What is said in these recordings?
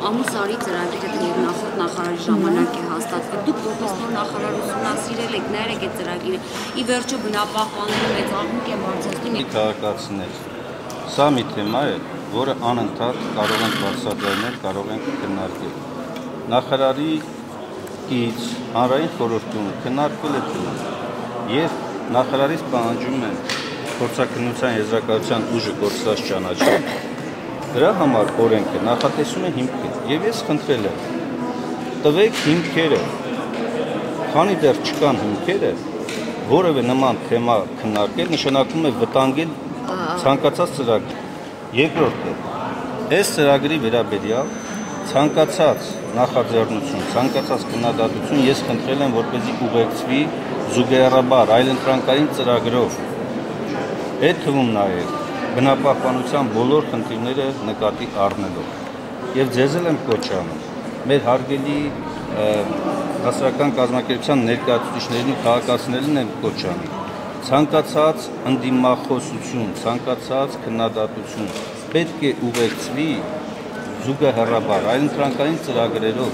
Ամուսարի ծրագիրը թեև նախորդ նախարարի ժամանակ է հաստատվել, դուք որպես նոր նախարար ուսումնասիրել եք, նայեք այդ ծրագիրը, ի վերջո բնապահպանելու մեծ աղմուկ է բարձրացնում։ Քաղաքացիներ, սա մի թեմա է, որը անընդհատ կարող ենք բարձրաձայնել, կարող ենք քննարկել։ Նախարարի կից հանրային խորհրդում քննարկվել է թեման, եւ նախարարից պահանջում են փորձաքննության եզրակացության ուժը գործած ճանաչել։ Դրա համար օրենքը նախատեսում է հիմքեր, եւ ես խնդրել եմ տվեք հիմքերը, քանի դեռ չկան հիմքերը, որևէ նման թեմա քննարկել նշանակում է վտանգել ցանկացած ծրագիր։ Երկրորդը, այս ծրագրի վերաբերյալ ցանկացած նախաձեռնություն, ցանկացած քննադատություն ես խնդրել եմ, որպեսզի ուղեկցվի զուգահեռաբար այլընտրանքային ծրագրով, այդ թվում նաեւ բնապահպանության բոլոր խնդիրները նկատի առնելով եւ ձեզ եմ կոչ անում մեր հարգելի հասարակական կազմակերպության ներկայացուցիչներին ու քաղաքացիներին եմ կոչ անում ցանկացած ընդդիմախոսություն, ցանկացած քննադատություն պետք է ուղեկցվի զուգահեռաբար այլընտրանքային ծրագրերով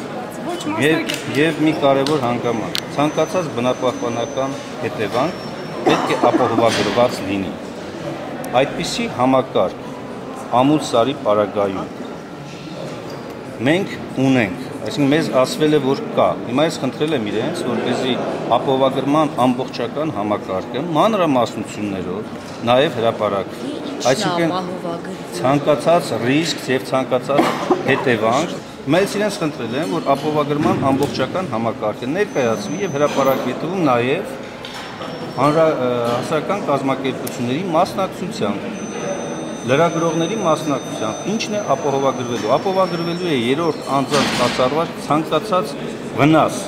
եւ մի կարեւոր հանգամանք ցանկացած բնապահպանական հետևանք պետք է ապահովագրված լինի այդպիսի համակարգ ամուր սարի պարագայում մենք ունենք, այսինքն մեզ ասվել է, որ կա։ Հիմա ես խնդրել եմ իրենց, որպեսզի ապահովագրման ամբողջական համակարգը մանրամասնություններով նաև հրապարակվի։ Այսինքն ցանկացած ռիսկ եւ ցանկացած հետևանք, ես իրենց խնդրել եմ, որ ապահովագրման ամբողջական համակարգը ներկայացվի եւ հրապարակվի, թվում նաև հասարակական կազմակերպությունների մասնակցությամբ, լրագրողների մասնակցությամբ, ինչն է ապահովագրվելու։ Ապահովագրվելու է երրորդ անձանց բացառված ցանկացած վնաս։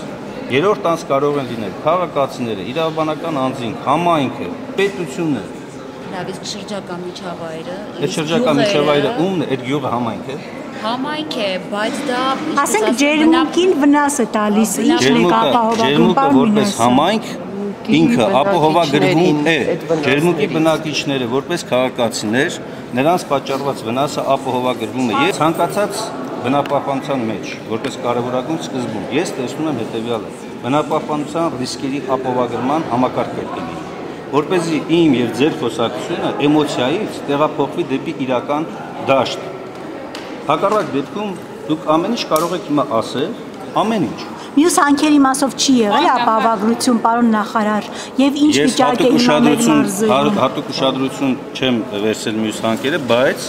Երրորդ անձ կարող են լինել քաղաքացիները, իրավաբանական անձինք, համայնքը, պետությունը։ Լավ, իսկ շրջակա միջավայրը։ Այդ շրջակա միջավայրը ումն է, այդ գյուղը համայնք է։ Համայնք է, բայց դա ասենք ջերմուկին վնաս է տալիս, ինչն է ապահովագրում որպես համայնք ինքը ապահովագրվում է ջերմուկի բնակիչները որպես քաղաքացիներ նրանց պատճառված վնասը ապահովագրվում է եւ ցանկացած բնապահպանության մեջ որպես կարևորագույն սկզբում ես տեսնում եմ հետեւյալը բնապահպանության ռիսկերի ապահովագրման համակարգ պետք է լինի որպեսզի իմ եւ ձեր խոսակցությունը էմոցիայից տեղափոխվի դեպի իրական դաշտ հակառակ դեպքում դուք ամեն ինչ կարող եք հիմա ասել ամեն ինչ Մյուս հանքերի մասով չի եղել ապահովագրություն, պարոն նախարար, եւ ինչ վիճակ է հիմա մեր մարզերում։ Հատուկ ուշադրություն չեմ վերցրել մյուս հանքերը, բայց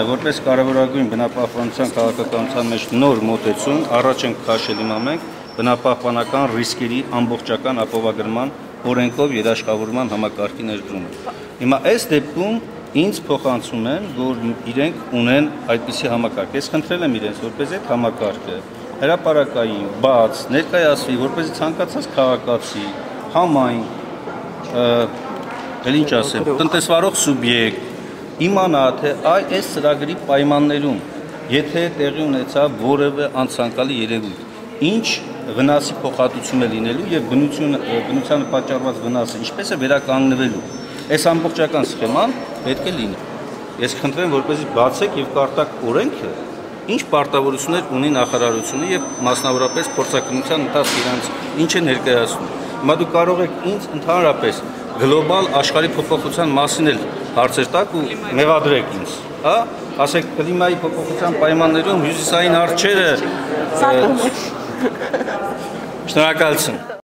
որպես կարևորագույն բնապահպանության քաղաքականության մեջ նոր մոտեցում առաջ ենք քաշել հիմա մենք բնապահպանական ռիսկերի ամբողջական ապահովագրման օրենքով երաշխավորման համակարգի ներդրումը։ Հիմա այս դեպքում ինձ փոխանցում են, որ իրենք ունեն այդպիսի համակարգ։ Ես խնդրել եմ իրենց, որպես այդ համակարգը հրապարակային, բաց, ներկայացվի, որպեսզի ցանկացած քաղաքացի, համայնք, ինչ ասեմ, տնտեսվարող սուբյեկտ իմանա, թե այս ծրագրի պայմաններում, եթե տեղի ունեցավ որևէ անցանկալի երևույթ, ինչ վնասի փոխհատուցում է լինելու եւ բնությանը պատճառված վնասը ինչպես է վերականգնվելու։ Այս ամբողջական սխեման պետք է լինի։ Ես խնդրեմ, որպեսզի բացեք եւ կարտակ օրենքը ինչ պարտավորություններ ունի նախարարությունը եւ մասնավորապես փորձաքննության ընթացքը իրանց ինչ է ներկայացնում։ Հիմա դուք կարող եք ինձ ընդհանրապես գլոբալ աշխարհի փոփոխության մասին էլ հարցեր տաք ու մեղադրեք ինձ, հա? Ասեք կլիմայի փոփոխության պայմաններում հյուսիսային արջերը Շնորհակալություն։